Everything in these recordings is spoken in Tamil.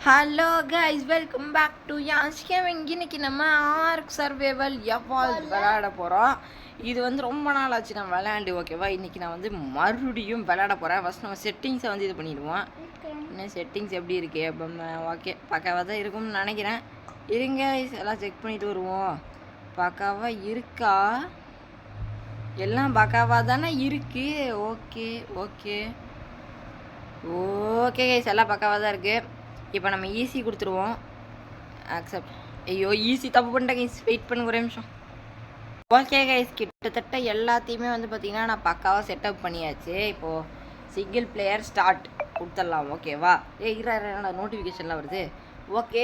Hello guys, welcome back to யான்ஸ்கேம். இன்னைக்கு நம்ம ஆர்க் சர்வைவல் எவால்வ் விளையாட போகிறோம். இது வந்து ரொம்ப நாள் ஆச்சு நம்ம விளையாண்டு. ஓகேவா, இன்றைக்கி நான் வந்து மறுபடியும் விளையாட போகிறேன். ஃபஸ்ட் நம்ம செட்டிங்ஸை வந்து இது பண்ணிடுவோம். இன்னும் செட்டிங்ஸ் எப்படி இருக்கு அப்போ ஓகே பக்காவாக தான் இருக்கும்னு நினைக்கிறேன். இருங்க எல்லாம் செக் பண்ணிட்டு வருவோம். பக்காவாக இருக்கா? எல்லாம் பக்காவாக தானே இருக்குது. ஓகே ஓகே ஓகே கைஸ், எல்லாம் பக்காவாக தான் இருக்குது. இப்போ நம்ம ஈஸி கொடுத்துருவோம். அக்செப்ட். ஐயோ ஈஸி தப்பு பண்ணிட்டேன் கைஸ், வெயிட் பண்ணுங்க ஒரு நிமிஷம். ஓகே கைஸ், கிட்டத்தட்ட எல்லாத்தையுமே வந்து பார்த்திங்கன்னா நான் பக்காவாக செட்டப் பண்ணியாச்சு. இப்போது சிங்கிள் பிளேயர் ஸ்டார்ட் கொடுத்துடலாம். ஓகேவா? என்னோட நோட்டிஃபிகேஷன்லாம் வருது. ஓகே,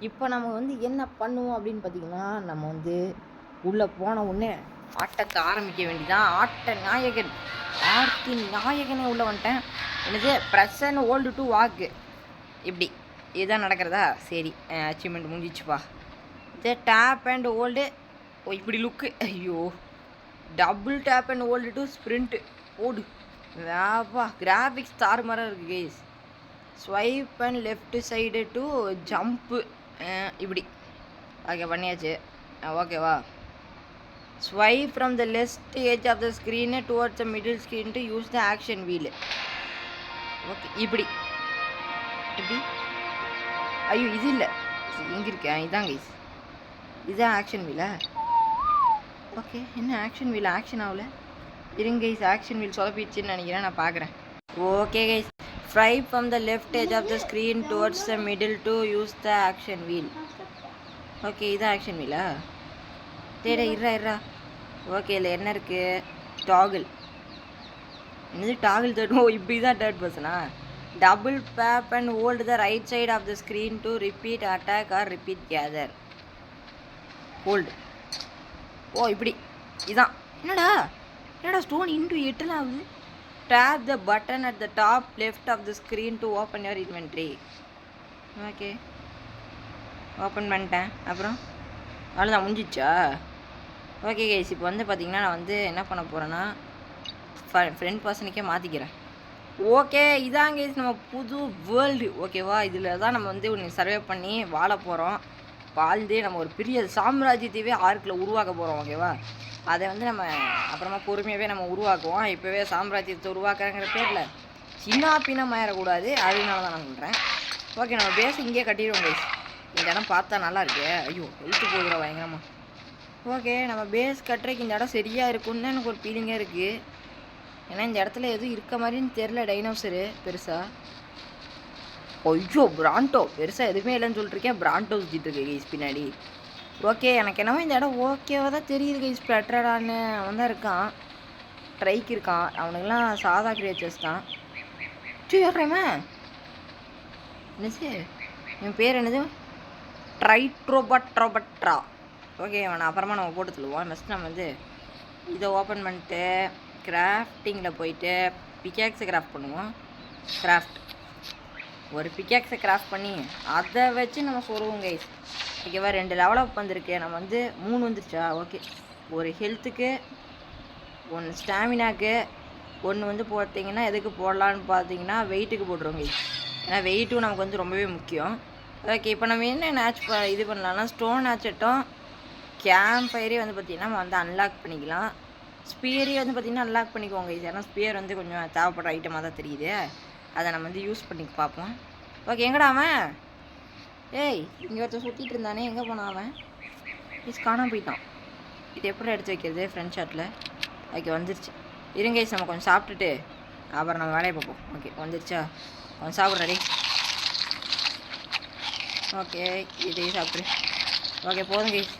இப்போ நம்ம வந்து என்ன பண்ணுவோம் அப்படின்னு பார்த்திங்கன்னா, நம்ம வந்து உள்ளே போன உடனே ஆட்டத்தை ஆரம்பிக்க வேண்டியதான். ஆர்த்தின் நாயகனே உள்ளே வந்துட்டேன். என்னது ப்ரெஸ் அண்ட் ஹோல்டு டு வாக்கு. இப்படி இதுதான் நடக்கிறதா? சரி, அச்சீவ்மெண்ட் முடிஞ்சிச்சுப்பா. இது டேப் அண்ட் ஹோல்டு. ஓ இப்படி லுக்கு. ஐயோ, double tap and hold to sprint ஓடு. வேப்பா கிராஃபிக்ஸ் தாறுமாறாக இருக்குது guys. Swipe and left side to jump. இப்படி ஓகே பண்ணியாச்சு. ஓகேவா? Swipe from the left edge of the screen towards the middle screen to use the action wheel. Okay இப்படி எப்படி? ஐயோ இது இல்லை, எங்கே இருக்கேன்? இதான் கைஸ், இதுதான் ஆக்ஷன் வீலா? ஓகே, என்ன ஆக்ஷன் வீல் ஆக்ஷன் ஆகல? இருங்க கைஸ், ஆக்ஷன் வீல் சொதப்பிடுச்சுன்னு நினைக்கிறேன், நான் பார்க்குறேன். Okay guys, swipe from the left edge of the screen towards the middle to use the action wheel. Okay இதான் ஆக்ஷன் வீலா? தேடா இருறா. ஓகே, இல்லை என்ன இருக்குது? டாகிள். என்னது டாகிள் தேர்ட்? ஓ இப்படி தான் தேர்ட் பர்சனா? Double tap and hold the right side of the screen to repeat attack or repeat gather. Hold. ஓ இப்படி இதான். என்னடா ஸ்டோன் இன்டு 8 ஆகுது. Tap the button at the top left of the screen to open your inventory. Okay open பண்ணிட்டேன். அப்புறம் அவ்வளோதான், முடிஞ்சிச்சா? ஓகே கைஸ், இப்போ வந்து பார்த்திங்கன்னா நான் வந்து என்ன பண்ண போகிறேன்னா ஃப்ரெண்ட் பர்சனுக்கே மாற்றிக்கிறேன். ஓகே இதாங்க நம்ம புது வேர்ல்டு. ஓகேவா? இதில் தான் நம்ம வந்து ஒன்று சர்வே பண்ணி வாழ போகிறோம். வாழ்ந்து நம்ம ஒரு பெரிய சாம்ராஜ்யத்தையே ஆர்க்கில் உருவாக்க போகிறோம். ஓகேவா? அதை வந்து நம்ம அப்புறமா பொறுமையாகவே நம்ம உருவாக்குவோம். இப்போவே சாம்ராஜ்யத்தை உருவாக்குறங்கிற பேரில் சின்ன பின்னம் ஆயிடக்கூடாது. அதனால தான் நான் சொல்கிறேன். ஓகே, நம்ம பேஸ் இங்கேயே கட்டிடுவோம் கைஸ். இந்த இடம் பார்த்தா நல்லா இருக்கு. ஐயோ எழுத்து போகிறோம் பயங்கரமாக. ஓகே, நம்ம பேஸ் கட்டுறதுக்கு இந்த இடம் சரியாக இருக்குன்னு தான் எனக்கு ஒரு ஃபீலிங்காக இருக்குது. ஏன்னா இந்த இடத்துல எதுவும் இருக்க மாதிரின்னு தெரில. டைனோசரு பெருசாக. ஐயோ பிராண்டோ பெருசாக எதுவுமே இல்லைன்னு சொல்லிட்டுருக்கேன். பிராண்டோ சுற்றிட்டு இருக்கு கைஸ் பின்னாடி. ஓகே, எனக்கு என்னமோ இந்த இடம் ஓகேவாக தான் தெரியுது கைஸ். ஸ்ப்ளட்டரான்னு அவன் தான் இருக்கான், ட்ரைக் இருக்கான். அவனுக்கெல்லாம் சாதா கிரியேச்சர்ஸ் தான். ஏறுறேமே என்னச்சு என் பேர் என்னது? ட்ரைட்ரோபட்ரோபட்ரா. ஓகே, அவனை அப்புறமா நம்ம போட்டு சொல்லுவோம். ஃபஸ்ட் நம்ம வந்து இதை ஓப்பன் பண்ணிட்டு கிராஃப்டிங்கில் போயிட்டு பிக்காக்ஸை கிராஃப்ட் பண்ணுவோம். கிராஃப்ட் ஒரு பிக்காக்ஸை கிராஃப்ட் பண்ணி அதை வச்சு நம்ம சொல்லுவோம் கைஸ். ஓகேவா? 2 லெவல் அப் வந்திருக்கு. நம்ம வந்து 3 வந்துருச்சா? ஓகே, ஒரு ஹெல்த்துக்கு, 1 ஸ்டாமினாக்கு, 1 வந்து பார்த்தீங்கன்னா எதுக்கு போடலான்னு பார்த்தீங்கன்னா வெயிட்டுக்கு போட்டுருவோம் கைஸ். ஏன்னா வெயிட்டும் நமக்கு வந்து ரொம்பவே முக்கியம். ஓகே, இப்போ நம்ம என்ன இது பண்ணலாம்னா ஸ்டோன் ஆச்சட்டும் கேம்ப் ஃபயரே வந்து பார்த்திங்கன்னா நம்ம வந்து அன்லாக் பண்ணிக்கலாம். ஸ்பியரே வந்து பார்த்திங்கன்னா அன்லாக் பண்ணிக்குவோங்க கைஸ். ஏன்னா ஸ்பியர் வந்து கொஞ்சம் தேவைப்படுற ஐட்டமாக தான் தெரியுது. அதை நம்ம வந்து யூஸ் பண்ணி பார்ப்போம். ஓகே, எங்கடா அவன்? ஏய் இங்கே ஒருத்தர் சுற்றிட்டு இருந்தானே, எங்கே போனான் அவன்? ப்ளீஸ் காணாமல் போயிட்டான். இது எப்படி எடுத்து வைக்கிறது ஃப்ரெண்ட் ஷாட்டில்? ஓகே வந்துருச்சு. இருங்க கைஸ், நம்ம கொஞ்சம் சாப்பிட்டுட்டு அப்புறம் நம்ம வேலையை பார்ப்போம். ஓகே வந்துருச்சா? கொஞ்சம் சாப்பிட்றடி. ஓகே இதையும் சாப்பிட்ரு. ஓகே போதும் கைஸ்.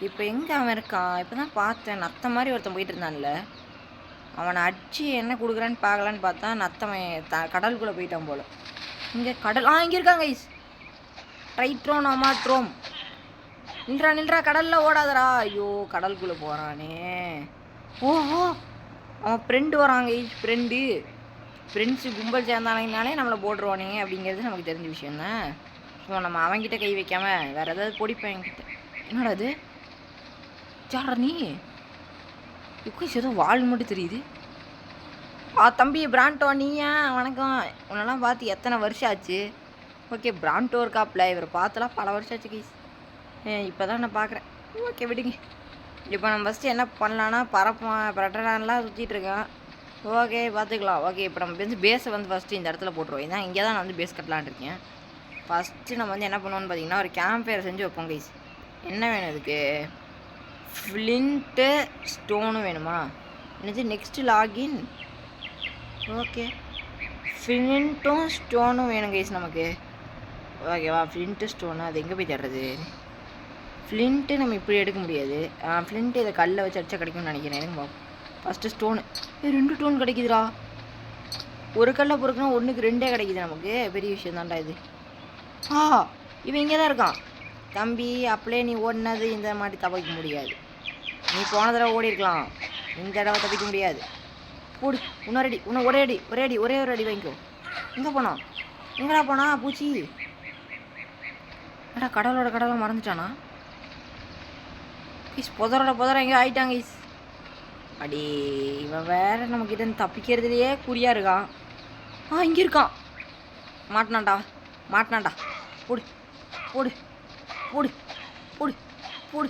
இப்போ எங்கே அவன் இருக்கான்? இப்போ தான் பார்த்தேன். நத்த மாதிரி ஒருத்தன் போயிட்டு இருந்தான்ல, அவனை அடிச்சு என்ன கொடுக்குறான்னு பார்க்கலான்னு பார்த்தா நத்தவன் கடலுக்குள்ளே போயிட்டான் போல். இங்கே கடல் இங்கே இருக்காங்க கைஸ். ட்ரைட்ரோனோமாட்ரோம். நின்றா கடலில் ஓடாதரா. ஐயோ கடலுக்குள்ளே போகிறானே. ஓஹோ, அவன் ஃப்ரெண்டு வராங்க கைஸ். ஃப்ரெண்ட்ஸு கும்பல் சேர்ந்தானே நம்மளை போட்டுருவானுங்க அப்படிங்கிறது நமக்கு தெரிஞ்ச விஷயந்தான். ஸோ நம்ம அவன்கிட்ட கை வைக்காமல் வேறு ஏதாவது பொடிப்பேன் என்கிட்ட. என்னடா அது? சாரா நீ யுகேஷ் ஏதோ வாழ் மட்டும் தெரியுது. தம்பி பிராண்டோ நீயா? வணக்கம். உன்னெல்லாம் பார்த்து எத்தனை வருஷம் ஆச்சு? ஓகே பிராண்டோ இருக்காப்ல, இவரை பார்த்தலாம் பல வருஷம் ஆச்சு கைஸ். இப்போ தான் நான் பார்க்குறேன். ஓகே விடுங்க. இப்போ நம்ம ஃபஸ்ட்டு என்ன பண்ணலான்னா பிரட்டனான்லாம் சுற்றிட்டு இருக்கேன். ஓகே பார்த்துக்கலாம். ஓகே இப்போ நம்ம வந்து பேஸை வந்து ஃபஸ்ட்டு இந்த இடத்துல போட்டுருவோம். ஏன்னா இங்கே தான் நான் வந்து பேஸ் கட்டலான் இருக்கேன். ஃபஸ்ட்டு நம்ம வந்து என்ன பண்ணுவோன்னு பார்த்தீங்கன்னா ஒரு கேம்ப் ஃபயர் செஞ்சு வைப்போம் கைஸ். என்ன வேணும் இதுக்கு? ஃப்ளின்ட்டு ஸ்டோனும் வேணுமா? என்னது நெக்ஸ்ட்டு லாகின்? ஓகே ஃப்ளின்ட்டும் ஸ்டோனும் வேணும் கைஸ் நமக்கு. ஓகேவா ஃப்ளின்ட்டு ஸ்டோனு அது எங்கே போய் தேடுறது? ஃப்ளின்ட்டு நம்ம இப்படி எடுக்க முடியாது. ஃப்ளின்ட்டு இதை கல்லை வச்சு அடிச்சா கிடைக்கும்னு நினைக்கிறேன். எனக்கு ஃபஸ்ட்டு ஸ்டோனு 2 ஸ்டோன் கிடைக்குதுடா. ஒரு கல்லை பொறுக்குனா 1க்கு 2 கிடைக்குது நமக்கு. பெரிய விஷயம் தான்டா இது. இவன் இங்கே தான் இருக்கான். தம்பி அப்படியே நீ ஓடினது இந்த மாதிரி தப்பிக்க முடியாது. நீ போன தடவை ஓடி இருக்கலாம், இந்த தடவை தப்பிக்க முடியாது. போடு இன்னொரு அடி, இன்னும் ஒரே ஒரு அடி வாங்கிக்கோ. எங்கே போனான்? எங்கடா போனா பூச்சி? ஏடா கடவுளை மறந்துட்டானா? ஈஸ் புதற எங்கேயோ ஆயிட்டாங்க ஈஸ். அடி இவன் வேற நம்மக்கிட்ட தப்பிக்கிறதுலையே குறியா இருக்கான். இங்கே இருக்கான். மாட்டினான்டா. போடு போடு போடு போடு போடு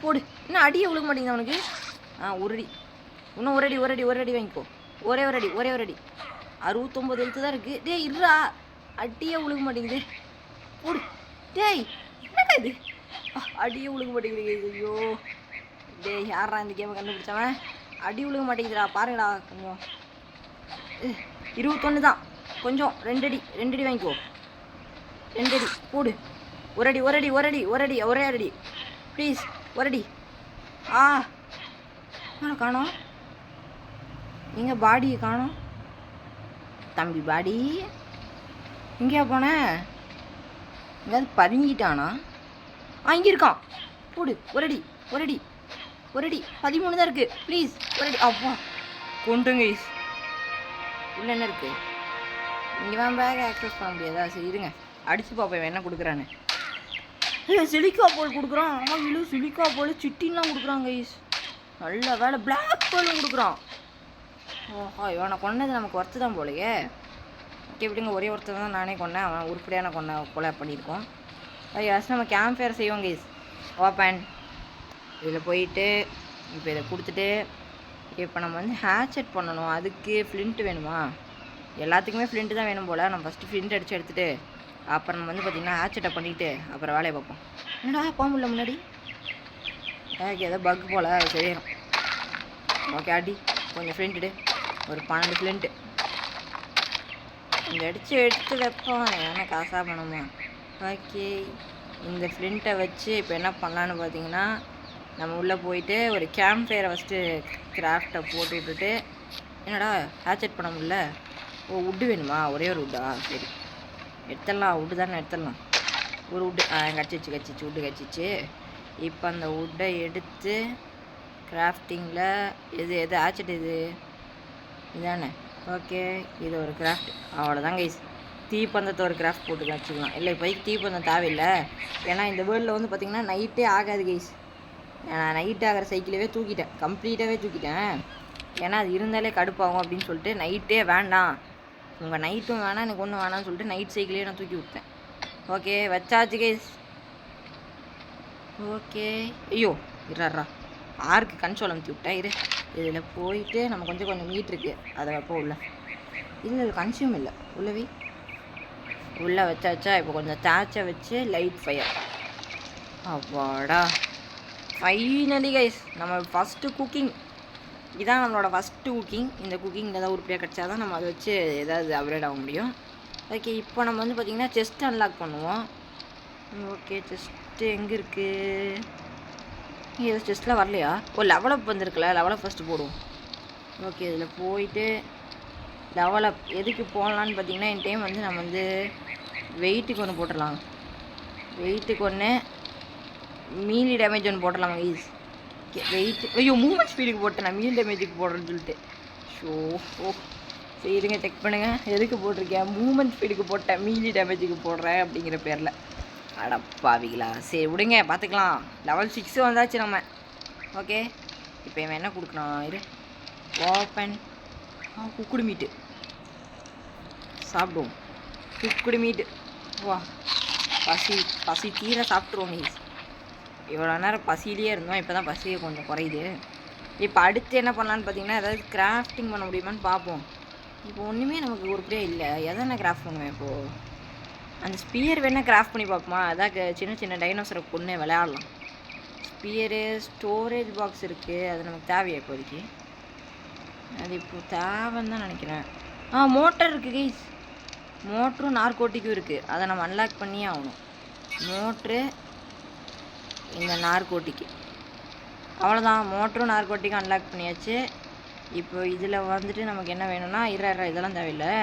போடு. இன்னும் அடியை விழுக மாட்டேங்குது அவனுக்கு. ஒரு அடி, இன்னும் ஒரு அடி வாங்கிக்கோ. ஒரே ஒரு அடி 69 எழுத்து தான் இருக்குது. டேய் இருடா, அடியே விழுக மாட்டேங்குது. போடு டேய், என்னடா இது? அடியே விழுக மாட்டேங்குது. ஐயோ டேய், யாரா இந்த கேமை கண்டுபிடிச்சவன்? அடி விழுக மாட்டேங்குதுடா பாருங்கடா. கொஞ்சம் 21 தான். கொஞ்சம் 2 அடி வாங்கிக்கோ. 2 அடி போடு. ஒரே அடி ப்ளீஸ். ஒரு அடி. காணோம். எங்க பாடியை காணோம். தம்பி பாடி எங்கேயா போனேன்? எங்கேயாவது பதுங்கிட்டானா? இங்கே இருக்கான். போடு ஒரு அடி 13 தான் இருக்குது. ப்ளீஸ் ஒரு அடி. அப்பா கொண்டுங்க. உள்ள என்ன இருக்குது? இங்கே தான் பேக் ஆக்சஸ் பண்ண முடியாதா? சரி இருங்க, அடித்து பார்ப்பேன் என்ன கொடுக்குறான்னு. இல்லை சிலிக்கா போல் கொடுக்குறான். இல்லை சிலிக்கா போல் சிட்டின்லாம் கொடுக்குறான் கைஸ். நல்ல வேலை பிளாக் போலும் கொடுக்குறான். இவனை கொன்னது நமக்கு ஒருத்து தான் போலையே. ஓகே எப்படிங்க, ஒரே ஒருத்தர் தான் நானே கொன்னேன். அவன் உருப்படியான கொலை பண்ணியிருக்கோம். ஃபஸ்ட் நம்ம கேம்ப் ஃபயர் செய்வோம் கைஸ். ஓப்பன் இதில் போயிட்டு இப்போ இதை கொடுத்துட்டு இப்போ நம்ம வந்து ஹேட்செட் பண்ணணும். அதுக்கு ஃப்ளின்ட்டு வேணுமா? எல்லாத்துக்குமே ஃப்ளின்ட்டு தான் வேணும் போல். நம்ம ஃபஸ்ட்டு ஃப்ளின்ட் அடித்து எடுத்துகிட்டு அப்புறம் நம்ம வந்து பார்த்திங்கன்னா ஹேட்செட்டை பண்ணிவிட்டு அப்புறம் வேலையை பார்ப்போம். என்னடா பாம்புல முன்னாடி ஓகே ஏதோ பக் போல் சரியிடும். ஓகே அடி கொஞ்சம் ஃப்ளின்ட்டு, ஒரு 12 ஃப்ளின்ட்டு இந்த எடுத்து வைப்போம். ஏன்னா காசாக பண்ணுமா? ஓகே இந்த ஃப்ளின்ட்டை வச்சு இப்போ என்ன பண்ணலான்னு பார்த்தீங்கன்னா நம்ம உள்ளே போயிட்டு ஒரு கேம்ப் ஃபயரை ஃபஸ்ட்டு கிராஃப்டை போட்டு விட்டுட்டு. என்னடா ஹேட்செட் பண்ண முடியல? உட்டு வேணுமா? ஒரே ஒரு உட்டா? சரி எடுத்துடலாம். உட்டு தானே எடுத்துடலாம். ஒரு உட்டு கச்சிச்சு உட்டு கச்சிச்சு. இப்போ அந்த உட்டை எடுத்து கிராஃப்டிங்கில் எது ஹேட்செட் இதானே? ஓகே இது ஒரு கிராஃப்ட், அவ்வளோதான் கைஸ். தீப்பந்தத்தை ஒரு கிராஃப்ட் போட்டு வச்சுக்கலாம். இல்லை இப்போதைக்கு தீப்பந்தம் தேவையில்லை. ஏன்னா இந்த வேர்ல்டில் வந்து பார்த்திங்கன்னா நைட்டே ஆகாது கைஸ். நான் நைட் ஆகிற சைக்கிளவே தூக்கிட்டேன், கம்ப்ளீட்டாகவே தூக்கிட்டேன். ஏன்னா அது இருந்தாலே கடுப்பாகும் அப்படின்னு சொல்லிட்டு நைட்டே வேண்டாம், உங்கள் நைட்டும் வேணாம் எனக்கு ஒன்றும் வேணாம்னு சொல்லிட்டு நைட் சைக்கிளே நான் தூக்கி விட்டேன். ஓகே வச்சாச்சு கைஸ். ஓகே ஐயோ இருறா, ஆருக்கு கன்சோல் அமுத்தி விட்டேன். இதில் போயிட்டு நம்ம கொஞ்சம் மீட் இருக்குது அதை வைப்போ உள்ள. இல்லை கன்சியூம் இல்லை உள்ளே வச்சாச்சா. இப்போ கொஞ்சம் தேய்ச்சை வச்சு லைட் ஃபயர். அப்பாடா ஃபைனலி கைஸ் நம்ம ஃபஸ்ட்டு குக்கிங். இதான் நம்மளோட ஃபஸ்ட்டு குக்கிங். இந்த குக்கிங்கில் ஏதாவது உருப்படியாக கிடச்சா தான் நம்ம அதை வச்சு ஏதாவது அப்கிரேட் ஆக முடியும். ஓகே இப்போ நம்ம வந்து பார்த்திங்கன்னா செஸ்ட் அன்லாக் பண்ணுவோம். ஓகே செஸ்ட்டு எங்கே இருக்குது? ஏதோ செஸ்ட்டில் வரலையா? லெவலப் வந்துருக்குல்ல, லெவலப் ஃபஸ்ட்டு போடுவோம். ஓகே இதில் போயிட்டு லெவலப் எதுக்கு போடலான்னு பார்த்தீங்கன்னா என் டைம் வந்து நம்ம வந்து வெயிட்டுக்கு ஒன்று போட்டுடலாம். வெயிட்டுக்கு ஒன்று, மீலி டேமேஜ் ஒன்று போட்டுடலாம் கைஸ். வெயிட் ஐயோ மூவ்மெண்ட் ஸ்பீடுக்கு போட்டேன், நான் மீல் டேமேஜுக்கு போடுறேன்னு சொல்லிட்டு. சரிங்க செக் பண்ணுங்கள் எதுக்கு போட்டிருக்கேன். மூவ்மெண்ட் ஸ்பீடுக்கு போட்டேன், மீலி டேமேஜுக்கு போடுறேன் அப்படிங்கிற பேரில். அடப்பாவிங்களா, சரி விடுங்க பார்த்துக்கலாம். லெவல் 6 வந்தாச்சு நம்ம. ஓகே இப்போ இவன் என்ன கொடுக்கணும்? ஓப்பன் குக்குடு மீட்டு சாப்பிடுவோம். குக்குடு மீட்டு வா பசி பசி தீர சாப்பிட்ருவோம் கைஸ். இவ்வளோ நேரம் பசியிலே இருந்தோம், இப்போ தான் பசியை கொஞ்சம் குறையுது. இப்போ அடுத்து என்ன பண்ணலான்னு பார்த்தீங்கன்னா ஏதாவது கிராஃப்டிங் பண்ண முடியுமான்னு பார்ப்போம். இப்போ ஒன்றுமே நமக்கு உருப்படியே இல்லை. எதை நான் கிராஃப்ட் பண்ணுவேன் இப்போது? அந்த ஸ்பியர் வேணால் கிராஃப்ட் பண்ணி பார்ப்போமா? அதான் சின்ன சின்ன டைனோசரை கொண்டு விளையாடலாம். ஸ்பியரு ஸ்டோரேஜ் பாக்ஸ் இருக்குது, அது நமக்கு தேவையா இப்போதைக்கு? அது இப்போ தேவைன்னு தான் நினைக்கிறேன். மோட்டர் இருக்குது கைஸ். மோட்டரும் நார்கோட்டிக்கும் இருக்குது, அதை நம்ம அன்லாக் பண்ணியே ஆகணும். மோட்ரு இந்த நார்கோட்டிக்கு அவ்வளோதான். மோட்டரும் நார்கோட்டிக்கும் அன்லாக் பண்ணியாச்சு. இப்போ இதில் வந்துட்டு நமக்கு என்ன வேணும்னா இதெல்லாம் தேவையில்லை.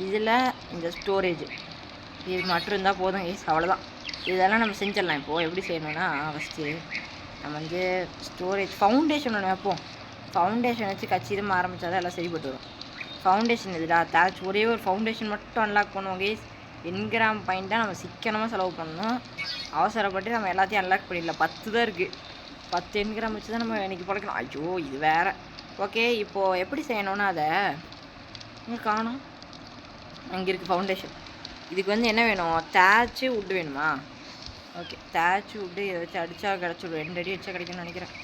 இதில் இந்த ஸ்டோரேஜ் இது மட்டும் இருந்தால் போதும் கைஸ், அவ்வளோதான். இதெல்லாம் நம்ம செஞ்சிடலாம். இப்போது எப்படி செய்யணும்னா ஃபஸ்ட்டு நம்ம வந்து ஸ்டோரேஜ் ஃபவுண்டேஷன் ஒன்று வைப்போம். ஃபவுண்டேஷன் வச்சு கச்சிதமாக ஆரம்பித்தா தான் எல்லாம் சரிப்பட்டு வரும். ஃபவுண்டேஷன் இதுடா தேய்ச்சி ஒரே ஒரு ஃபவுண்டேஷன் மட்டும் அன்லாக் பண்ணுவோம் கைஸ். என்கிராம் பாயிண்ட்டாக நம்ம சிக்கனமாக செலவு பண்ணணும். அவசரப்பட்டு நம்ம எல்லாத்தையும் அன்லாக் பண்ணிடலாம். 10 தான் இருக்குது. 10 என்கிராம் வச்சு தான் நம்ம இன்றைக்கி பழக்கணும். ஐயோ இது வேறு. ஓகே இப்போது எப்படி செய்யணும்னா அதை காணும். அங்கே இருக்குது ஃபவுண்டேஷன். இதுக்கு வந்து என்ன வேணும்? தேய்ச்சி உட்டு வேணுமா? ஓகே தேய்ச்சி உட்டு இதை வச்சு அடித்தா கிடச்சிடும். 2 அடி அடித்தா கிடைக்கும்னு நினைக்கிறேன்.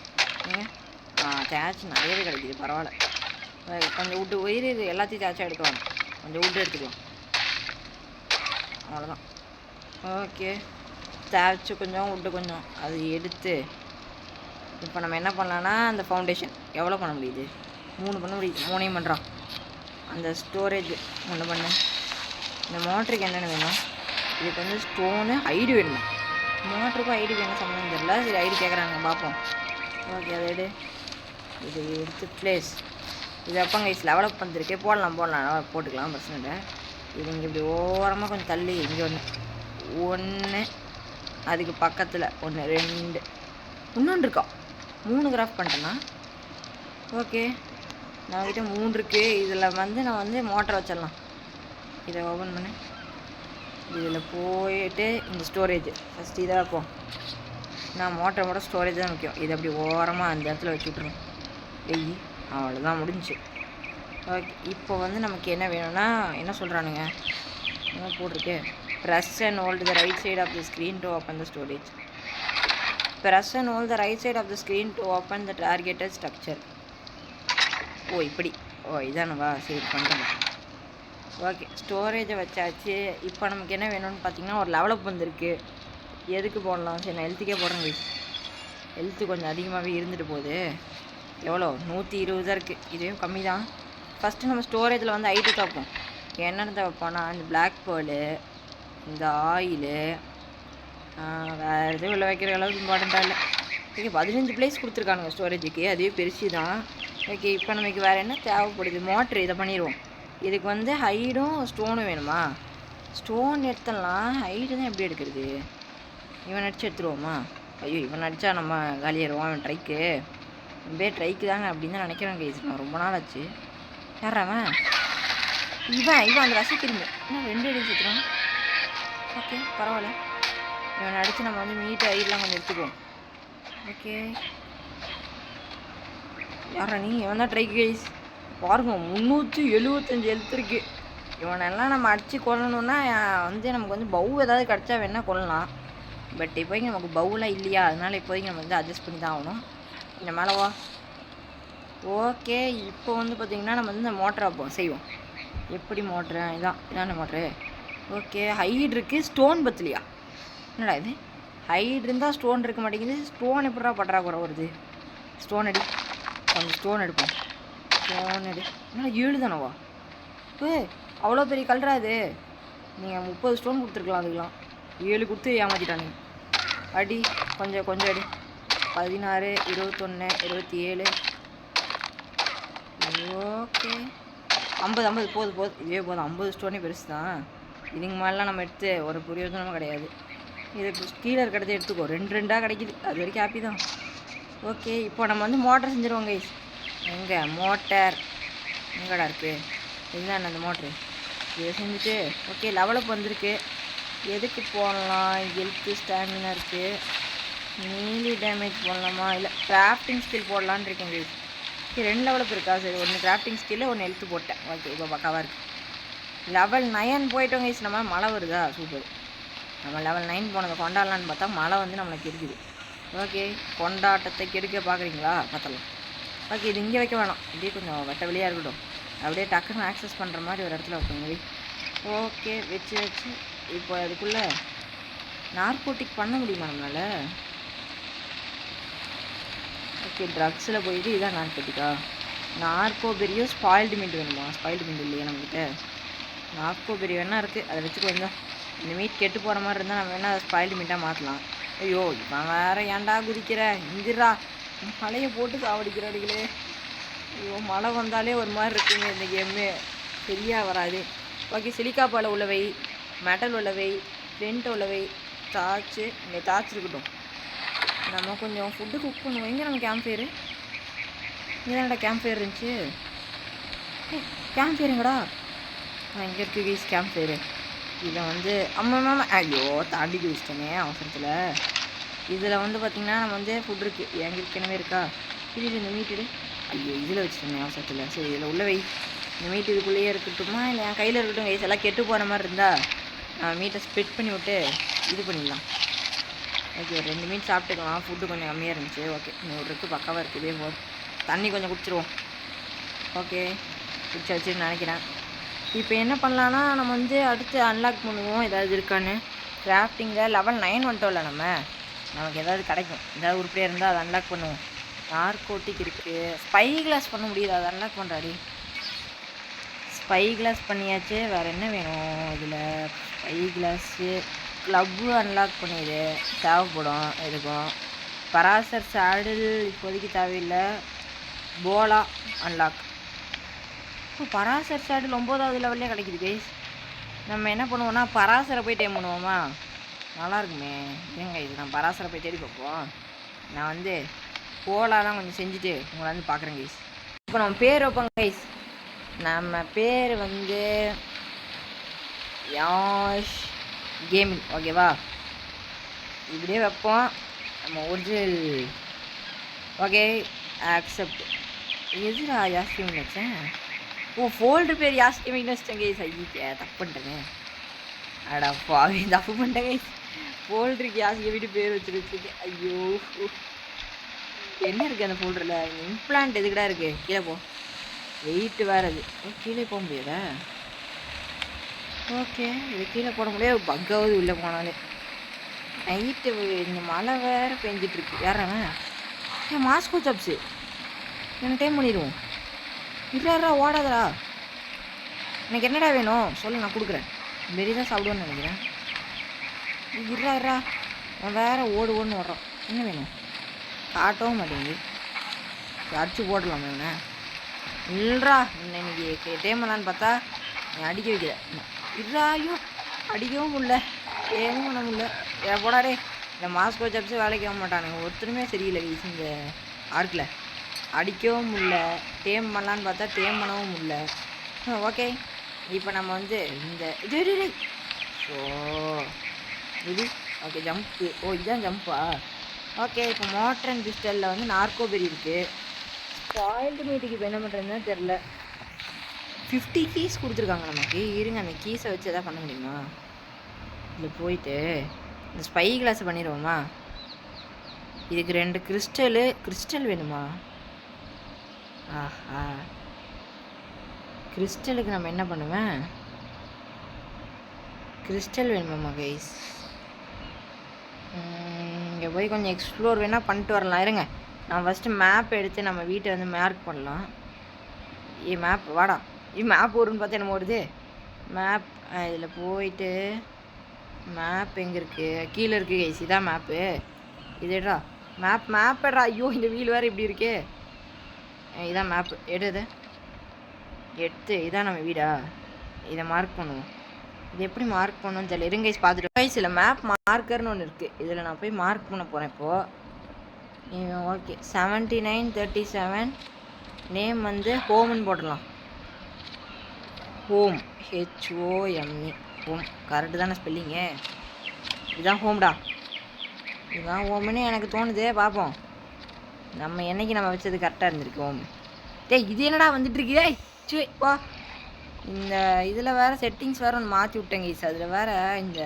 நீங்கள் தேய்ச்சி நிறையவே கிடைக்கிது, பரவாயில்ல. கொஞ்சம் விட்டு உயிர் இது எல்லாத்தையும் தேய்ச்சா எடுக்கலாம். கொஞ்சம் விட்டு எடுத்துக்கலாம், அவ்வளோதான். ஓகே தேய்ச்சி கொஞ்சம் விட்டு கொஞ்சம் அது எடுத்து இப்போ நம்ம என்ன பண்ணலான்னா அந்த ஃபவுண்டேஷன் எவ்வளோ பண்ண முடியுது? 3 பண்ண முடியுது. 3ஐயும் பண்ணுறோம். அந்த ஸ்டோரேஜ் 1 பண்ணு. இந்த மோட்டருக்கு என்னென்ன வேணும்? இதுக்கு வந்து ஸ்டோனு ஐடி வேணுமா? மோட்டருக்கும் ஐடிக்கு என்ன சம்மந்தம் தெரியல. சரி ஐடி கேட்குறாங்க பார்ப்போம். ஓகே அதை எடு. இது எடுத்து ப்ளேஸ். இது அப்போ கைஸ் லெவலப் வந்துருக்கு. போடலாம் போட்டுக்கலாம், பிரச்சனை இல்லை. இது இங்கே இப்படி ஓரமாக கொஞ்சம் தள்ளி இங்கே ஒன்று அதுக்கு பக்கத்தில் 1 2 இன்னொன்று இருக்கா? 3 கிராஃப்ட் பண்ணிட்டேன்னா ஓகே. நம்மக்கிட்ட 3 இருக்குது. இதில் வந்து நான் வந்து மோட்டரை வச்சிடலாம். இதை ஓப்பன் பண்ணு. இதில் போயிட்டு இந்த ஸ்டோரேஜ் ஃபஸ்ட்டு இதாக வைப்போம். நான் மோட்டரோட ஸ்டோரேஜ் தான் முக்கியம். இதை அப்படி ஓரமாக அந்த இடத்துல வச்சு விட்ருணும். அவ்வளோதான் முடிஞ்சிச்சு. ஓகே இப்போ வந்து நமக்கு என்ன வேணும்னா என்ன சொல்கிறானுங்க என்ன போட்டிருக்கு? Press and hold the right side of the screen to open the storage. Press and hold the right side of the screen to open the targeted structure. இப்படி இதானவா? சரி பண்ணுறேன். ஓகே ஸ்டோரேஜை வச்சாச்சு. இப்போ நமக்கு என்ன வேணும்னு பார்த்தீங்கன்னா ஒரு லெவலப் வந்திருக்கு. எதுக்கு போடலாம்? சரி நான் ஹெல்த்துக்கே போடுறேன் கைஸ். ஹெல்த்து கொஞ்சம் அதிகமாகவே இருந்துட்டு போகுது. எவ்வளோ? 120 தான் இருக்குது. இதுவும் கம்மி தான். ஃபஸ்ட்டு நம்ம ஸ்டோரேஜில் வந்து ஐட்டு வைப்போம். என்னென்ன வைப்போம்னா இந்த பிளாக் பேர்லு, இந்த ஆயிலு, வேறு எதுவும் உள்ள வைக்கிற அளவுக்கு இம்பார்ட்டண்ட்டாக இல்லை. ஓகே 15 பிளேஸ் கொடுத்துருக்கானுங்க ஸ்டோரேஜுக்கு, அதுவே பெருசு தான். ஓகே இப்போ நமக்கு வேறு என்ன தேவைப்படுது? மோட்ரு. இதை பண்ணிடுவோம். இதுக்கு வந்து ஹைடும் ஸ்டோனும் வேணுமா? ஸ்டோன் எடுத்துடலாம். ஹைடு தான் எப்படி எடுக்கிறது? இவன் அடித்து எடுத்துருவோமா? ஐயோ இவன் அடித்தா நம்ம காலியாயிருவோம். இவன் ட்ரைக்கு ட்ரைக்கு தாங்க அப்படின்னு தான் நினைக்கிறேன் கைஸ். நான் ரொம்ப நாள் ஆச்சு. யாராவன்? இவன் அந்த ரசி திரும்ப இன்னும் 2 அடி சுற்றுறான். ஓகே பரவாயில்ல. இவனை அடித்து நம்ம வந்து மீட்டு ஐடெலாம் கொஞ்சம் எடுத்துக்குவோம். ஓகே யாரா நீ? இவன் தான் ட்ரைக்கு கைஸ். பாருங்க 375 ஹெல்த் இருக்குது. இவனெல்லாம் நம்ம அடித்து கொல்லணுன்னா வந்து நமக்கு வந்து பவு ஏதாவது கிடச்சா வேணால் கொள்ளலாம். பட் இப்போதைக்கு நமக்கு பவுலாம் இல்லையா, அதனால் இப்போதைக்கு நம்ம வந்து அட்ஜஸ்ட் பண்ணி தான் ஆகணும். இந்த மேலே வா. ஓகே இப்போ வந்து பார்த்திங்கன்னா நம்ம வந்து இந்த மோட்டரை வைப்போம் செய்வோம். எப்படி மோட்ரு? இதான மோட்ரு. ஓகே ஹைட் இருக்குது, ஸ்டோன் பத்தலையா? என்னடா இது? ஹைட் இருந்தால் ஸ்டோன் இருக்க மாட்டேங்குது. ஸ்டோன் எப்படா பற்றாக்குறை வருது? ஸ்டோன் அடி. கொஞ்சம் ஸ்டோன் எடுப்போம். ஸ்டோன் எடு. என்னடா 7 தானவா? அவ்வளோ பெரிய கல்றா இது. நீங்கள் 30 ஸ்டோன் கொடுத்துருக்கலாம். அதுக்கெலாம் 7 கொடுத்து ஏமாற்றிட்டானுங்க. அடி கொஞ்சம் அடி. 16 21 27. ஓகே 50 போதும். இதே போதும். 50 ஸ்டோனே பெருசு தான். இதுக்கு மேலாம் நம்ம எடுத்து ஒரு பிரயோஜனமும் கிடையாது. இது கீழே இருக்கிறத எடுத்துக்கோ. 2 கிடைக்கிது. அது வரைக்கும் ஹாப்பி தான். ஓகே இப்போ நம்ம வந்து மோட்டர் செஞ்சுருவோம் கைஸ். எங்கே மோட்டர் எங்கடா இருக்குது? இதுதான் அந்த மோட்ரு. இதை செஞ்சுட்டு ஓகே லெவலப் வந்திருக்கு. எதுக்கு போடலாம்? ஹெல்த்து ஸ்டாமினா இருக்குது. மீலி டேமேஜ் போடலாமா இல்லை கிராஃப்டிங் ஸ்கில் போடலான்னு இருக்கேன் கைஸ். ஓகே 2 லெவலப் இருக்கா? சரி 1 கிராஃப்டிங் ஸ்கில்லு 1 ஹெல்த்து போட்டேன். ஓகே இப்போ பக்காவாக இருக்குது. லெவல் 9 போயிட்டோம் கைஸ். நம்ம மழை வருதா? சூப்பர். நம்ம லெவல் 9 போனதை கொண்டாடலான்னு பார்த்தா மழை வந்து நம்மளுக்கு இருக்குது. ஓகே, கொண்டாட்டத்தை கெடுக்க பார்க்குறீங்களா? பார்த்தலாம். ஓகே, இது இங்கே வைக்க வேணாம், இப்படியே கொஞ்சம் வெட்ட வெளியாக இருக்கட்டும். அப்படியே டக்குன்னு ஆக்சஸ் பண்ணுற மாதிரி ஒரு இடத்துல வைப்போங்க. ஓகே, வச்சு இப்போ அதுக்குள்ளே நார்கோட்டிக் பண்ண முடியுமா நம்மளால்? ஓகே, ட்ரக்ஸில் போயிட்டு இதான் நார்கோட்டிக்கா? நார்கோபெரியோ ஸ்பாயில்டு மீட் வேணுமா? ஸ்பாயில்டு மீட் இல்லையா நம்மகிட்ட? நார்கோபெரி வேணா இருக்குது, அதை வச்சுட்டு வந்தோம். இந்த மீட் கெட்டு போகிற மாதிரி இருந்தால் நம்ம வேணால் அதை ஸ்பாயில்டு மீட்டாக மாற்றலாம். ஐயோ, இவன் வேறு ஏன்டா குதிக்கிற? இந்திரா மழையை போட்டு சாவடிக்கிறாடுகளே. ஐயோ, மழை வந்தாலே ஒரு மாதிரி இருக்குங்க இந்த கேம்மு, சரியாக வராது. ஓகே, சிலிக்காப்பால் உள்ளவை, மெட்டல் உள்ளவை, ஃப்ளெண்ட் உள்ளவை, டார்ச்சு. இங்கே டார்ச் இருக்கட்டும். நம்ம கொஞ்சம் ஃபுட்டு குக் பண்ணுவோம். எங்கே நம்ம கேம்ப் ஃபயரு? இங்கே தானடா கேம்ப் ஃபயர் இருந்துச்சு. கேம்ப் ஃபயருங்கடா. எங்கே இருக்குது கைஸ் கேம்ப் ஃபயரு? இதை வந்து அம்மா ஐயோ தாண்டி குதிச்சிட்டோமே அவசரத்தில். இதில் வந்து பார்த்திங்கன்னா நம்ம வந்து ஃபுட் இருக்குது. எங்கே ஏற்கனவே இருக்கா? இது இந்த மீட்டு. ஐயோ, இதில் வச்சுட்டோமே அவசரத்தில். சரி, இதில் உள்ள வை. இந்த மீட்டு இதுக்குள்ளேயே இருக்கட்டுமா இல்லை என் கையில் இருக்கட்டும் கைஸ்? எல்லாம் கெட்டு போகிற மாதிரி இருந்தால் மீட்டை ஸ்ப்ளிட் பண்ணி விட்டு இது பண்ணிடலாம். ஓகே, 2 மீட் சாப்பிட்டுக்கலாம். ஃபுட்டு கொஞ்சம் கம்மியாக இருந்துச்சு. ஓகே, 100 இருக்குது, பக்காவாக இருக்குது. இதே போதும். தண்ணி கொஞ்சம் குடிச்சிருவோம். ஓகே, குடிச்சா வச்சுன்னு நினைக்கிறேன். இப்போ என்ன பண்ணலான்னா நம்ம வந்து அடுத்து அன்லாக் பண்ணுவோம் ஏதாவது இருக்கான்னு. கிராஃப்டிங்கில் லெவல் 9 வந்துட்டோம்ல நம்ம, நமக்கு ஏதாவது கிடைக்கும். ஏதாவது உருப்படியாக இருந்தால் அதை அன்லாக் பண்ணுவோம். நார்கோட்டிக் இருக்குது. ஸ்பை கிளாஸ் பண்ண முடியுது, அதை அன்லாக் பண்ணுறாடி. ஸ்பை கிளாஸ் பண்ணியாச்சு. வேறு என்ன வேணும் இதில்? ஸ்பை கிளாஸு, க்ளப்பு அன்லாக் பண்ணிடு, தேவைப்படும் இருக்கும். பராசர் சேடில் இப்போதைக்கு தேவையில்லை. போலா அன்லாக். இப்போ பராசர் சேடில் 9வது லெவல்லே கிடைக்குது கைஸ். நம்ம என்ன பண்ணுவோம்னா பராசரை போய் டைம் பண்ணுவோமா? நல்லாயிருக்குமே. ஏங்க இது நான் பராசரை போய் தேடி பார்ப்போம். நான் வந்து போலாலாம் கொஞ்சம் செஞ்சுட்டு உங்களை வந்து பார்க்குறேன் கைஸ். இப்போ நம்ம பேர் வைப்போங்க கைஸ். நம்ம பேர் வந்து யாஷ் கேமிங். ஓகேவா? இப்படியே வைப்போம். நம்ம ஒரிஜினல். Okay, accept. எதுடா யாஷ் கேமிங் வச்சேன்? ஓ, ஃபோல்டர் பேர் யாஷ் கேமிங் வச்சிட்டேன் கைஸ். ஐயே, தப்பு பண்ணிட்டேங்க. அடா பாவி, தப்பு பண்ணிட்டேன் கைஸ். ஃபோல்டருக்கு யாஷ் கேமிங் பேர் வச்சுருக்கேன். ஐயோ, என்ன இருக்குது அந்த ஃபோல்டரில்? இம்ப்ளான்ட் எதுக்கடா இருக்குது? கீழே போ. வெயிட்டு வேறு அது. கீழே போக முடியாதா? ஓகே, இது கீழே போட முடியாது. பக்காவது உள்ளே போனாலே. நைட்டு இந்த மழை வேறு பெஞ்சிட்ருக்கு. யாராவன்? ஏன் மாஸ்கோ சாப்ஸு எனக்கு டைம் பண்ணிடுவோம். இல்லைடா, ஓடாதடா. எனக்கு என்னடா வேணும் சொல்லு, நான் கொடுக்குறேன். வெறி தான் சாப்பிடுவேன்னு நினைக்கிறேன். இருறா, அவன் வேறு ஓடுவோன்னு ஓடுறான். என்ன வேணும்? காட்டவும் மாட்டேங்குது. அடிச்சு போடலாமா இவனை? இல்லைடா, இன்னைக்கு டேமலான்னு பார்த்தா நீ அடிக்க வைக்கிற. இருறா, ஐயோ அடிக்கவும் முடியல, ஏவும் பண்ண முடியல. போடாடே, இந்த மாஸ்கோ சாப்ஸு வேலைக்கு ஆக மாட்டானுங்க. ஒருத்தருமே சரியில்லை கைஸ் இந்த ஆர்க்கில். அடிக்கவும் முடியல, டேம் பண்ணலான்னு பார்த்தா டேம் பண்ணவும் முடியல. ஓகே, இப்போ நம்ம வந்து இந்த இது ஸோ இது ஓகே ஜம்ப்பு. ஓ, இதுதான் ஜம்ப்பா? ஓகே, இப்போ மோட்டர் அண்ட் பிஸ்டலில் வந்து நார்கோபெரி இருக்குது. ஸ்பாயில்டு மீட்டுக்கு இப்போ என்ன பண்ணுறதுன்னு தெரில. 50 கீஸ் கொடுத்துருக்காங்க நமக்கு. இருங்க, அந்த கீஸை வச்சு எதாவது பண்ண முடியுமா? இதில் போயிட்டு இந்த ஸ்பை கிளாஸ் பண்ணிடுவோமா? இதுக்கு 2 கிறிஸ்டல் வேணுமா? ஆஹா, கிறிஸ்டலுக்கு நம்ம என்ன பண்ணுவேன்? கிறிஸ்டல் வேணுமாம்மா கைஸ்? இங்கே போய் கொஞ்சம் எக்ஸ்ப்ளோர் வேணால் பண்ணிட்டு வரலாம். இருங்க, நான் ஃபஸ்ட்டு மேப் எடுத்து நம்ம வீட்டை வந்து மார்க் பண்ணலாம். மேப் வாடா. மேப் வரும்னு பார்த்தா என்ன வருது? மேப் இதில் போயிட்டு மேப் எங்கே இருக்குது? கீழே இருக்குது கைஸ். இதான் மேப்பு. இதுடா மேப்படா. ஐயோ, இந்த வீல் வேறு இப்படி இருக்கே. இதான் மேப்பு. எடுத்து இதான் நம்ம வீடா? இதை மார்க் பண்ணுவோம். இது எப்படி மார்க் பண்ணணும்னு தெரியல. இருங்க கைஸ், பார்த்துட்டு கைஸ் இதில் மேப் மார்க்கர்னு ஒன்று இருக்குது. இதில் நான் போய் மார்க் பண்ண போகிறேன் இப்போது. ஓகே, 7937 நேம் வந்து ஹோம்னு போடலாம். Home, HOME, home. கரெக்டு தானே ஸ்பெல்லிங்கு? இதுதான் ஹோம்டா. இதுதான் ஹோம்னு எனக்கு தோணுதே. பார்ப்போம் நம்ம என்னைக்கு நம்ம வச்சது கரெக்டாக இருந்திருக்கு ஹோம். டேய், இது என்னடா வந்துட்டுருக்குதே? சரி வா. இந்த இதில் வேறு செட்டிங்ஸ் வேறு ஒன்று மாற்றி விட்டேங்க ஈஸ். அதில் வேறு இந்த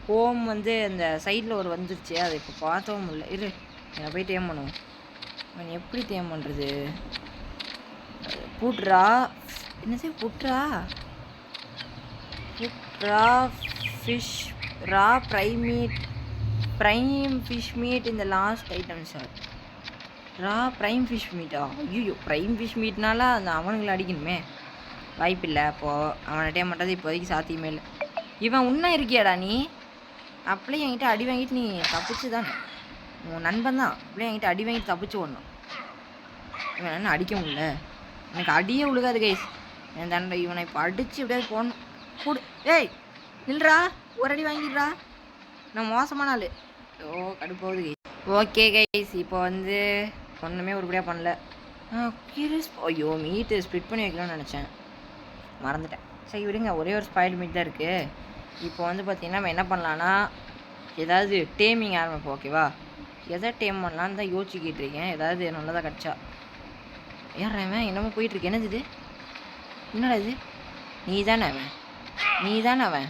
ஹோம் வந்து அந்த சைடில் ஒரு வந்துருச்சு, அதை இப்போ பார்த்தவும் இல்லை. இரு நான் போய் டேம் பண்ணுவோம். அவன் எப்படி டேம் பண்ணுறது? புட்ரா என்னது புட்ரா புட்ரா ஃபிஷ் ரா ப்ரைம் ஃபிஷ் மீட் இந்த லாஸ்ட் ஐட்டம் சார். ரா ப்ரைம் ஃபிஷ் மீட்டா? ஐயோ, ப்ரைம் ஃபிஷ் மீட்னால அந்த அவனுங்களை அடிக்கணுமே, வாய்ப்பில்லை. அப்போது அவனை டேம் பண்ணுறது இப்போதைக்கு சாத்தியமே இல்லை. இவன் இன்னும் இருக்கியாடா நீ? அப்படியே என்கிட்ட அடி வாங்கிட்டு நீ தப்பிச்சு தானே, உன் நண்பன் தான். அப்படியே என்கிட்ட அடி வாங்கிட்டு தப்பிச்சு ஓடணும். இவன் என்ன அடிக்க முடியல, எனக்கு அடியே விழுகாது கைஸ். என் தண்டை இவனை இப்போ அடித்து எப்படியாவது போடணும். கூடு ஏய் நில்றா, ஒரு அடி வாங்கிடுறா. நான் மோசமான ஆள். ஓ கடுப்பாகுது கைஸ். ஓகே கைஸ், இப்போ வந்து ஒன்றுமே உருப்படியாக பண்ணல. கிரிஸ் ஐயோ மீட்டு ஸ்ப்ளிட் பண்ணி வைக்கலாம்னு நினச்சேன், மறந்துட்டேன். சரி விடுங்க, ஒரே ஒரு ஸ்பாயில் மீட் தான் இருக்குது. இப்போ வந்து பார்த்திங்கன்னா நம்ம என்ன பண்ணலான்னா ஏதாவது டேமிங் ஆரம்பிப்போம். ஓகேவா? எதை டேம் பண்ணலான்னு தான் யோசிச்சுக்கிட்டு இருக்கேன். ஏதாவது நல்லதாக கிடச்சா. ஏறவன் என்னமோ போயிட்டுருக்கு. என்னது இது? என்னடா இது? நீ தானே அவன், நீ தானே அவன்,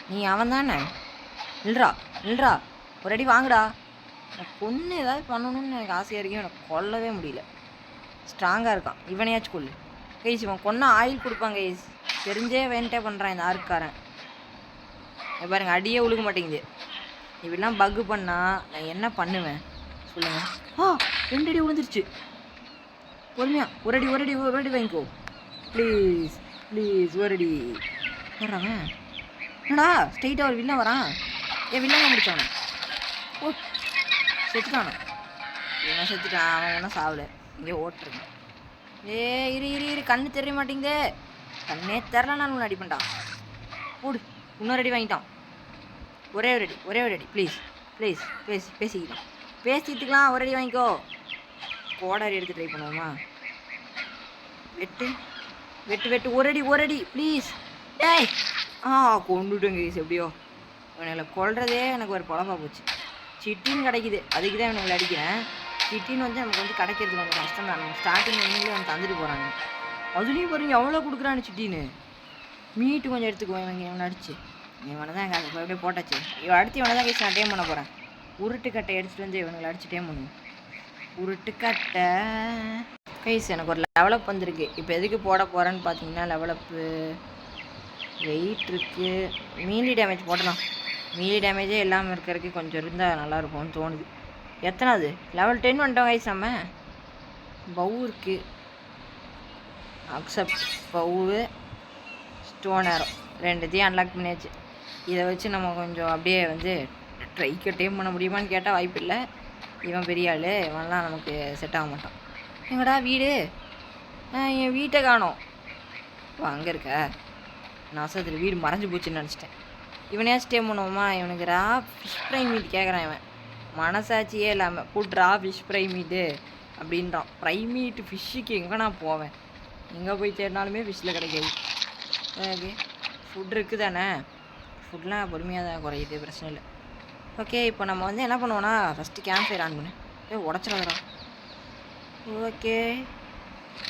நீ அவன் தானே. நில்றா, ஒரு அடி வாங்குடா. எனக்கு பொண்ணு ஏதாவது பண்ணணும்னு எனக்கு ஆசையாக இருக்கேன், எனக்கு கொல்லவே முடியல. ஸ்ட்ராங்காக இருக்கான், இவனையாச்சும் கொல்லு கைஸ். இவன் கொன்னா ஆயில் கொடுப்பாங்க கைஸ், தெரிஞ்சே வேண்டே பண்ணுறான் இந்த ஆர்க்காரன். பாருங்க அடியே உழுக மாட்டேங்குது. இப்படிலாம் பக்கு பண்ணால் நான் என்ன பண்ணுவேன் சொல்லுங்கள்? 2 அடி விழுந்துருச்சு. பொறுமையா ஒரு அடி வாங்கிக்கோ ப்ளீஸ் ஒரு அடி. வர்றவன் என்னடா ஸ்ட்ரைட்டாக ஒரு வில்லன் வரான். வில்லங்க முடிச்சானே. ஓ செத்துட்டானோ? இவன் செத்துட்டான், அவன் என்ன சாவலை, இங்கே ஓட்டுருங்க. இரு கண்ணு தெரிய மாட்டேங்குதே. கண்ணே தெரில, நான் ஒன்று அடிப்பேன்டா. போடு, இன்னொரு அடி வாங்கிட்டான். ஒரே ஒரு அடி ப்ளீஸ் பேசிக்கலாம். ஒரு அடி வாங்கிக்கோ. கோடாரி எடுத்து ட்ரை பண்ணுவோமா? வெட்டு ஒரு அடி ப்ளீஸ். டேய் கொண்டுட்டேங்க கைஸ். எப்படியோ இவனை கொல்றதே எனக்கு ஒரு பொழப்பா போச்சு. சிட்டின்னு கிடைக்குது, அதுக்கு தான் இவனை அடிக்கிறேன். சிட்டின்னு வந்து நமக்கு வந்து கிடைக்கிறது கொஞ்சம் கஷ்டம் தான். நம்ம ஸ்டார்டிங் நீங்களே வந்து தந்துட்டு போகிறாங்க. அதுலேயும் பாருங்க எவ்வளோ கொடுக்குறான்னு சிட்டின்னு. மீட்டு கொஞ்சம் எடுத்துக்குவோம். இவனை அடிச்சு இவனை தான் எங்கள் அப்படியே போட்டாச்சு. இவன் அடுத்து இவனை தான் கைஸ் நான் டேம் பண்ண போகிறேன். உருட்டுக்கட்டை எடுத்துகிட்டு வந்து இவனுங்களை அடிச்சு டேம் பண்ணுவோம். உருட்டுக்கட்டை கைஸ். எனக்கு ஒரு லெவலப் வந்திருக்கு. இப்போ எதுக்கு போட போகிறேன்னு பார்த்தீங்கன்னா, லெவலப்பு வெயிட் இருக்குது. மீலி டேமேஜ் போடலாம். மீலி டேமேஜே இல்லாமல் இருக்கிறதுக்கு கொஞ்சம் இருந்தால் நல்லாயிருக்கும்னு தோணுது. எத்தனாவது? லெவல் 10 வந்துட்டோம் கைஸ். நம்ம பவு இருக்குது, அக்செப்ட் பவு, ஸ்டோன் ஏரோ ரெண்டுத்தையும் அன்லாக் பண்ணியாச்சு. இதை வச்சு நம்ம கொஞ்சம் அப்படியே வந்து ட்ரைக்கு டேம் பண்ண முடியுமான்னு கேட்டால் வாய்ப்பு இல்லை. இவன் பெரிய ஆள், இவன்லாம் நமக்கு செட் ஆக மாட்டான். எங்கடா வீடு? என் வீட்டை காணோம். அங்கே இருக்க நாசத்தில் வீடு மறைஞ்சு போச்சுன்னு நினச்சிட்டேன். இவனையாச்சும் டேம் பண்ணுவோமா? இவனுக்கு ரா ஃபிஷ் ஃப்ரை மீட் கேட்குறான். இவன் மனசாட்சியே இல்லாமல் ரா ஃபிஷ் ஃப்ரை மீட்டு அப்படின்றான். ஃப்ரை மீட்டு ஃபிஷ்ஷுக்கு எங்கே நான் போவேன்? எங்கே போய் தேடினாலுமே ஃபிஷ்ஷில் கிடைக்காது. ஓகே ஃபுட் இருக்குது தானே, ஃபுட்லாம் பொறுமையாக தான் குறையுது, பிரச்சனை இல்லை. ஓகே இப்போ நம்ம வந்து என்ன பண்ணுவோன்னா ஃபஸ்ட்டு கேம்ப் ஃபயர் ஆன் பண்ணு. உடச்சிடாதரா. ஓகே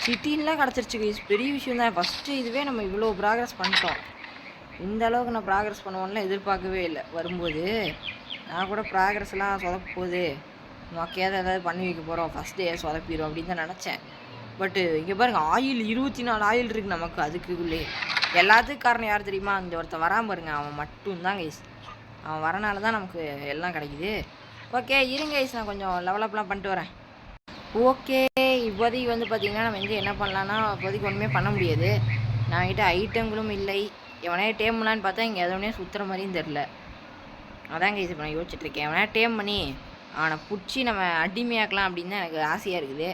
சிட்டின்லாம் கிடச்சிருச்சு கைஸ், பெரிய விஷயம் தான். ஃபஸ்ட்டு இதுவே நம்ம இவ்வளோ ப்ராக்ரஸ் பண்ணிட்டோம். இந்த அளவுக்கு நான் ப்ராக்ரஸ் பண்ணுவோம்லாம் எதிர்பார்க்கவே இல்லை. வரும்போது நான் கூட ப்ராக்ரஸ்லாம் சொதப்ப போகுது, மொக்கையாக ஏதாவது பண்ணி வைக்க போகிறோம், ஃபஸ்ட் டே சொதப்பிடும் அப்படின்னு தான் நினச்சேன். பட்டு இங்கே பாருங்கள் ஆயில் 24 ஆயில் இருக்குது நமக்கு. அதுக்குள்ளே எல்லாத்துக்கும் காரணம் யார் தெரியுமா? அந்த ஒருத்தன் வராமல் பாருங்க, அவன் மட்டும்தான் கைஸ். அவன் வரனால தான் நமக்கு எல்லாம் கிடைக்குது. ஓகே இருங்க கைஸ், நான் கொஞ்சம் லெவலப்லாம் பண்ணிட்டு வரேன். ஓகே இப்போதைக்கு வந்து பார்த்திங்கன்னா நம்ம வந்து என்ன பண்ணலான்னா, இப்போதைக்கு ஒன்றுமே பண்ண முடியாது. நான் கிட்ட ஐட்டங்களும் இல்லை. எவனே டேம் பண்ணலான்னு பார்த்தா இங்கே எதோடனே சுற்றுற மாதிரியும் தெரில. அதான் கைஸ் இப்போ நான் யோசிச்சுட்ருக்கேன். எவனே டேம் பண்ணி அவனை பிடிச்சி நம்ம அடிமையாக்கலாம் அப்படின்னு தான் எனக்கு ஆசையாக இருக்குது.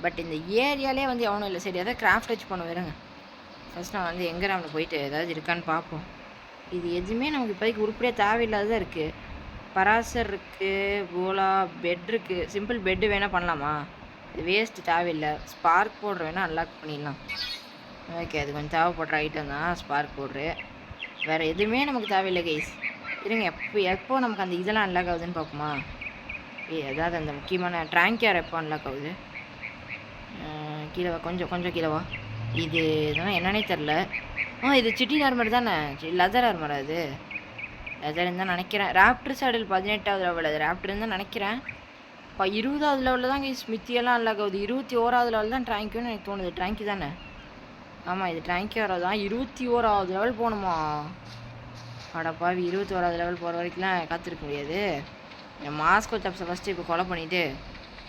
பட் இந்த ஏரியாலே வந்து எவனும் இல்லை. சரி எதாவது கிராஃப்ட் வச்சு பண்ண வருங்க. ஃபஸ்ட் நான் வந்து எங்கே நம்ம போயிட்டு ஏதாவது இருக்கான்னு பார்ப்போம். இது எதுவுமே நமக்கு இப்போதைக்கு உருப்படியாக தேவையில்லாததான் இருக்குது. பராசர் இருக்குது, போலா பெட் இருக்குது. சிம்பிள் பெட்டு வேணால் பண்ணலாமா? இது வேஸ்ட்டு, தேவையில்லை. ஸ்பார்க் பவுட்ரு வேணால் அன்லாக் பண்ணிடலாம். ஓகே அது கொஞ்சம் தேவைப்படுற ஐட்டம் தான் ஸ்பார்க் பவுட்ரு. வேறு எதுவுமே நமக்கு தேவையில்லை கைஸ். இருங்க எப்போ நமக்கு அந்த இதெல்லாம் அன்லாக் ஆகுதுன்னு பார்ப்போமா? ஏதாவது அந்த முக்கியமான ட்ராங்கேர் எப்போ அன்லாக் ஆகுது? கீழே கொஞ்சம் கீழேவா? இது இதெல்லாம் என்னன்னே தெரில. இது சிட்டி ஆர்மர் தானே, லெதர் ஆர்மர். அது லெதர்னு தான் நினைக்கிறேன். ராப்டர் சேடல் 18வது லெவல், அது ராப்டர்னு தான் நினைக்கிறேன். இப்போ 20வது லெவலில் தான் ஸ்மித்தியெல்லாம் அன்லாக் ஆகுது. 21வது லெவல் தான் ட்ராங்கியோன்னு எனக்கு தோணுது. ட்ராங்கி தானே? ஆமாம், இது ட்ராங்கி தான். 21வது லெவல் போகணுமா? அடப்பாவி, 21வது லெவல் போகிற வரைக்கும்லாம் காத்திருக்க முடியாது. என் மாஸ்கோ சாப்ஸை ஃபஸ்ட்டு இப்போ கொலை பண்ணிவிட்டு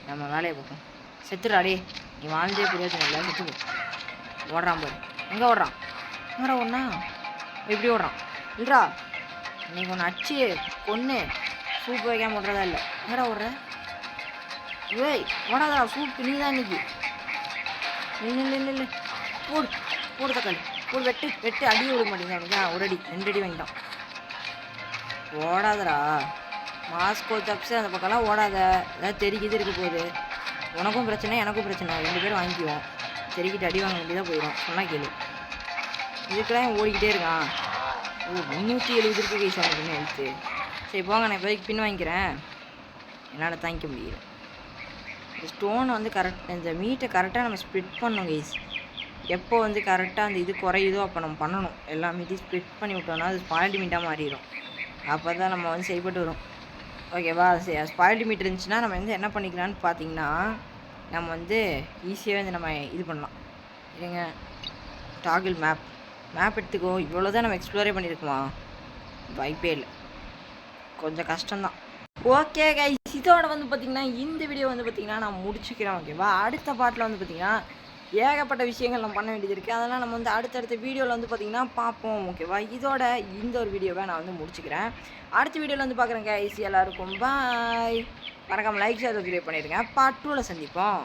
நம்ம வேலையை பார்ப்போம். செத்துடாடே, நீ வாழ்ந்தே பிரயோஜனம் இல்லை, செத்துப்போ. ஓடுறான் பாரு, எங்கே ஓடுறான்? எங்கடா ஒன்றா எப்படி ஓடுறான்? இல்லைடா, இன்னைக்கு ஒன்று அச்சு கொன்று சூப்பு வைக்காம ஓடுறதா இல்லை. எங்கடா ஓடுற? ஏய் ஓடாதா, சூப்பு நீ தான் இன்னைக்கு. இல்லை போடு போடு தக்காளி போடு, வெட்டு வெட்டு. அடியே விட மாட்டேங்குது எனக்கு. ஒரு அடி 2 அடி வாங்கிட்டான். ஓடாதடா மாஸ்கோ சாப்ஸு, அந்த பக்கம்லாம் ஓடாத. ஏதாவது தெரிக்கிது இருக்க போகுது. உனக்கும் பிரச்சனை எனக்கும் பிரச்சனை, 2 பேரும் வாங்கிக்குவோம். தெரிக்கிட்டு அடி வாங்க வேண்டியதாக போயிடும். சொன்னால் கேளு. இதுக்கெல்லாம் ஓடிக்கிட்டே இருக்கான். ஓ 370 இருக்கு கைஸ் அவனுக்கு ஹெல்த்து. சரி போங்க, நான் இப்போதைக்கு பின் வாங்கிக்கிறேன், என்னால் தாங்கிக்க முடியும். இந்த ஸ்டோனை வந்து கரெக்ட், இந்த மீட்டை கரெக்டாக நம்ம ஸ்ப்ளிட் பண்ணணும் கைஸ். எப்போ வந்து கரெக்டாக அந்த இது குறையுதோ அப்போ நம்ம பண்ணணும். எல்லா மீட்டையும் ஸ்ப்ளிட் பண்ணி விட்டோம்னா அது ஸ்பாயில்டு மீட்டாக மாறிடும். அப்போ தான் நம்ம வந்து சரிப்பட்டு வரும். ஓகேவா? ஸ்பாயில்டு மீட் இருந்துச்சுன்னா நம்ம வந்து என்ன பண்ணிக்கலான்னு பார்த்தீங்கன்னா, நம்ம வந்து ஈஸியாக வந்து நம்ம இது பண்ணலாம். இல்லைங்க, டாகிள் மேப் எடுத்துக்கோ. இவ்வளோ தான் நம்ம எக்ஸ்ப்ளோரே பண்ணியிருக்குமா? வாய்ப்பே இல்லை, கொஞ்சம் கஷ்டம்தான். ஓகே கைஸ், இதோட வந்து பார்த்திங்கன்னா இந்த வீடியோ வந்து பார்த்திங்கன்னா நான் முடிச்சுக்கிறேன். ஓகேவா? அடுத்த பாட்டில் வந்து பார்த்திங்கன்னா ஏகப்பட்ட விஷயங்கள் நம்ம பண்ண வேண்டியது இருக்குது. அதெல்லாம் நம்ம வந்து அடுத்தடுத்த வீடியோவில் வந்து பார்த்திங்கன்னா பார்ப்போம். ஓகேவா? இதோட இந்த ஒரு வீடியோவை நான் வந்து முடிச்சுக்கிறேன். அடுத்த வீடியோவில் வந்து பார்க்குறேன் கைஸ். எல்லாருக்கும் பாய். மறக்காமல் லைக் ஷேர் சப்ஸ்கிரைப் பண்ணிடுங்க. பார்ட் 2ல் சந்திப்போம்.